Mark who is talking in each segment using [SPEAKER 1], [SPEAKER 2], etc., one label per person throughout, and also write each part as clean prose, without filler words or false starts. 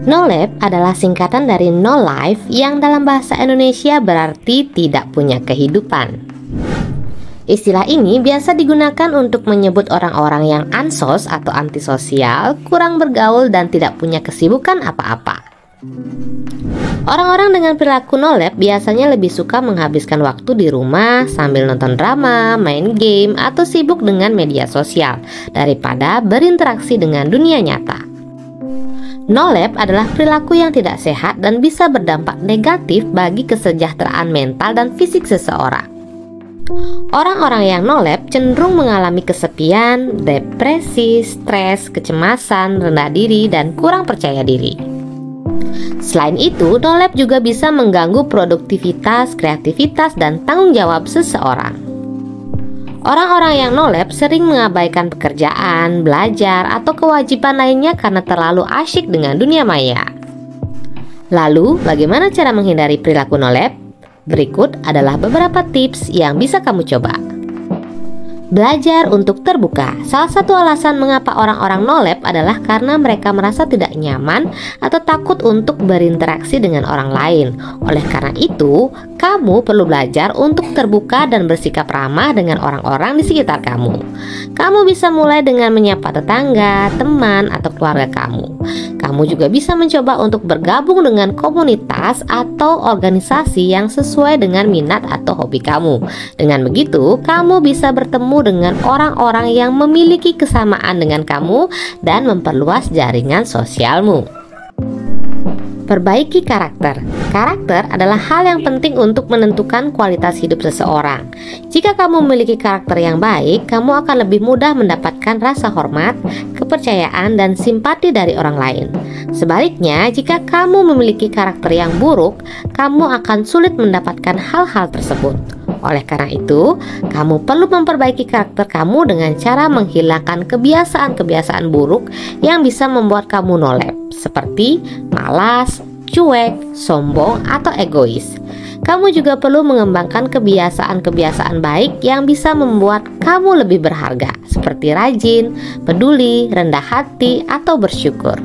[SPEAKER 1] No lab adalah singkatan dari no life yang dalam bahasa Indonesia berarti tidak punya kehidupan. Istilah ini biasa digunakan untuk menyebut orang-orang yang ansos atau antisosial, kurang bergaul dan tidak punya kesibukan apa-apa. Orang-orang dengan perilaku no lab biasanya lebih suka menghabiskan waktu di rumah sambil nonton drama, main game, atau sibuk dengan media sosial daripada berinteraksi dengan dunia nyata. No lab adalah perilaku yang tidak sehat dan bisa berdampak negatif bagi kesejahteraan mental dan fisik seseorang. Orang-orang yang no lab cenderung mengalami kesepian, depresi, stres, kecemasan, rendah diri, dan kurang percaya diri. Selain itu, no lab juga bisa mengganggu produktivitas, kreativitas, dan tanggung jawab seseorang. Orang-orang yang no lab sering mengabaikan pekerjaan, belajar, atau kewajiban lainnya karena terlalu asyik dengan dunia maya. Lalu, bagaimana cara menghindari perilaku no lab? Berikut adalah beberapa tips yang bisa kamu coba. Belajar untuk terbuka. Salah satu alasan mengapa orang-orang no lab adalah karena mereka merasa tidak nyaman atau takut untuk berinteraksi dengan orang lain. Oleh karena itu, kamu perlu belajar untuk terbuka dan bersikap ramah dengan orang-orang di sekitar kamu. Kamu bisa mulai dengan menyapa tetangga, teman, atau keluarga kamu. Kamu juga bisa mencoba untuk bergabung dengan komunitas atau organisasi yang sesuai dengan minat atau hobi kamu. Dengan begitu, kamu bisa bertemu dengan orang-orang yang memiliki kesamaan dengan kamu dan memperluas jaringan sosialmu. Perbaiki karakter. Karakter adalah hal yang penting untuk menentukan kualitas hidup seseorang. Jika kamu memiliki karakter yang baik, kamu akan lebih mudah mendapatkan rasa hormat, kepercayaan, dan simpati dari orang lain. Sebaliknya, jika kamu memiliki karakter yang buruk, kamu akan sulit mendapatkan hal-hal tersebut. Oleh karena itu, kamu perlu memperbaiki karakter kamu dengan cara menghilangkan kebiasaan-kebiasaan buruk yang bisa membuat kamu no lab, seperti malas, cuek, sombong, atau egois. Kamu juga perlu mengembangkan kebiasaan-kebiasaan baik yang bisa membuat kamu lebih berharga, seperti rajin, peduli, rendah hati, atau bersyukur.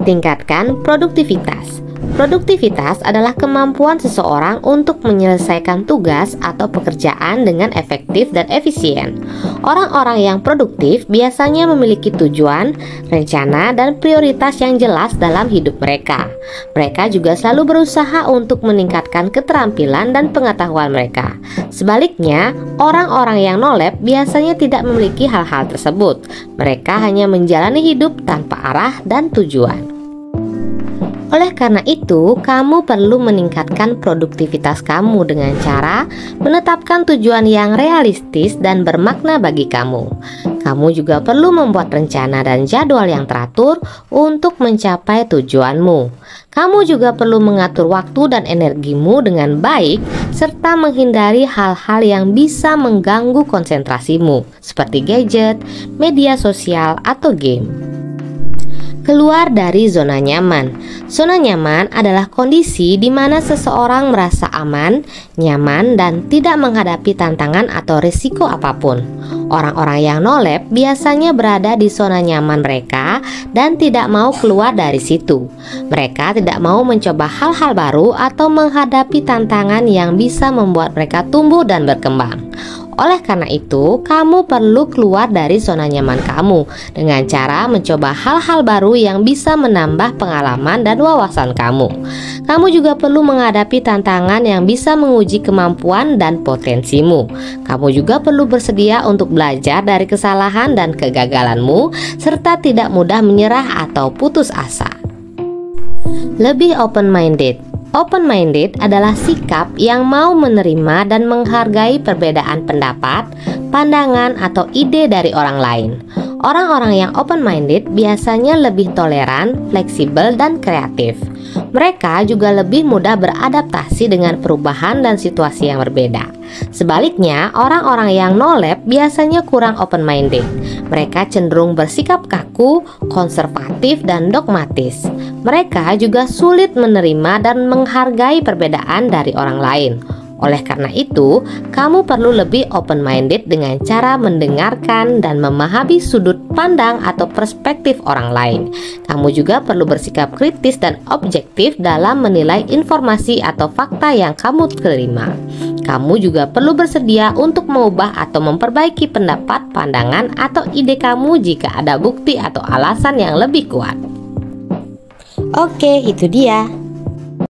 [SPEAKER 1] Tingkatkan produktivitas. Produktivitas adalah kemampuan seseorang untuk menyelesaikan tugas atau pekerjaan dengan efektif dan efisien. Orang-orang yang produktif biasanya memiliki tujuan, rencana, dan prioritas yang jelas dalam hidup mereka. Mereka juga selalu berusaha untuk meningkatkan keterampilan dan pengetahuan mereka. Sebaliknya, orang-orang yang no lab biasanya tidak memiliki hal-hal tersebut. Mereka hanya menjalani hidup tanpa arah dan tujuan. Oleh karena itu, kamu perlu meningkatkan produktivitas kamu dengan cara menetapkan tujuan yang realistis dan bermakna bagi kamu. Kamu juga perlu membuat rencana dan jadwal yang teratur untuk mencapai tujuanmu. Kamu juga perlu mengatur waktu dan energimu dengan baik serta menghindari hal-hal yang bisa mengganggu konsentrasimu, seperti gadget, media sosial, atau game. Keluar dari zona nyaman. Zona nyaman adalah kondisi di mana seseorang merasa aman, nyaman, dan tidak menghadapi tantangan atau risiko apapun. Orang-orang yang no lab biasanya berada di zona nyaman mereka dan tidak mau keluar dari situ. Mereka tidak mau mencoba hal-hal baru atau menghadapi tantangan yang bisa membuat mereka tumbuh dan berkembang. Oleh karena itu, kamu perlu keluar dari zona nyaman kamu dengan cara mencoba hal-hal baru yang bisa menambah pengalaman dan wawasan kamu. Kamu juga perlu menghadapi tantangan yang bisa menguji kemampuan dan potensimu. Kamu juga perlu bersedia untuk belajar dari kesalahan dan kegagalanmu, serta tidak mudah menyerah atau putus asa. Lebih open-minded. Open-minded adalah sikap yang mau menerima dan menghargai perbedaan pendapat, pandangan, atau ide dari orang lain. Orang-orang yang open-minded biasanya lebih toleran, fleksibel, dan kreatif. Mereka juga lebih mudah beradaptasi dengan perubahan dan situasi yang berbeda. Sebaliknya, orang-orang yang no lab biasanya kurang open-minded. Mereka cenderung bersikap kaku, konservatif, dan dogmatis. Mereka juga sulit menerima dan menghargai perbedaan dari orang lain. Oleh karena itu, kamu perlu lebih open-minded dengan cara mendengarkan dan memahami sudut pandang atau perspektif orang lain. Kamu juga perlu bersikap kritis dan objektif dalam menilai informasi atau fakta yang kamu terima. Kamu juga perlu bersedia untuk mengubah atau memperbaiki pendapat, pandangan, atau ide kamu jika ada bukti atau alasan yang lebih kuat. Oke, itu dia.